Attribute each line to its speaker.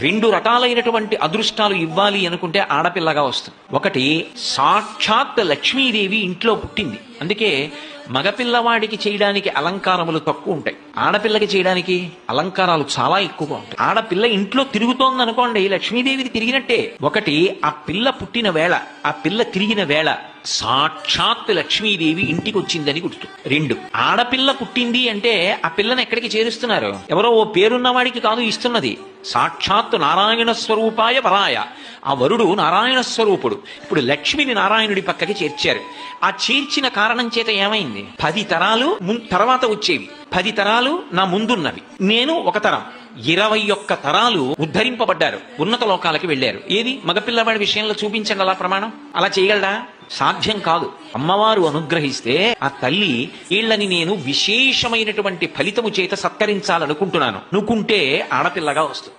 Speaker 1: రెండు రకాలైనటువంటి అదృష్టాలు ఇవ్వాలి అనుకుంటే ఆడపిల్లగా వస్తుంది. ఒకటి, సాక్షాత్ లక్ష్మీదేవి ఇంట్లో పుట్టింది, అందుకే మగపిల్లవాడికి చేయడానికి అలంకారములు తక్కువ ఉంటాయి, ఆడపిల్లకి చేయడానికి అలంకారాలు చాలా ఎక్కువగా ఉంటాయి. ఆడపిల్ల ఇంట్లో తిరుగుతోంది అనుకోండి, లక్ష్మీదేవిది తిరిగినట్టే. ఒకటి, ఆ పిల్ల పుట్టిన వేళ, ఆ పిల్ల తిరిగిన వేళ సాక్షాత్ లక్ష్మీదేవి ఇంటికి వచ్చిందని గుర్తు. రెండు, ఆడపిల్ల పుట్టింది అంటే ఆ పిల్లని ఎక్కడికి చేరుస్తున్నారు? ఎవరో ఓ పేరున్న వాడికి కాదు ఇస్తున్నది, సాక్షాత్ నారాయణ స్వరూపాయ వరాయ. ఆ వరుడు నారాయణ స్వరూపుడు. ఇప్పుడు లక్ష్మిని నారాయణుడి పక్కకి చేర్చారు. ఆ చేర్చిన కారణం చేత ఏమైంది? 10 తరాలు తర్వాత వచ్చేవి, 10 తరాలు నా ముందున్నవి, నేను ఒక తరం, 21 తరాలు ఉద్ధరింపబడ్డారు, ఉన్నత లోకాలకి వెళ్ళారు. ఏది మగపిల్లవాడి విషయంలో చూపించండి అలా ప్రమాణం. అలా చేయగలడా? సాధ్యం కాదు. అమ్మవారు అనుగ్రహిస్తే ఆ తల్లి వీళ్ళని నేను విశేషమైనటువంటి ఫలితము చేత సత్కరించాలనుకుంటున్నాను అనుకుంటే ఆడపిల్లగా వస్తుంది.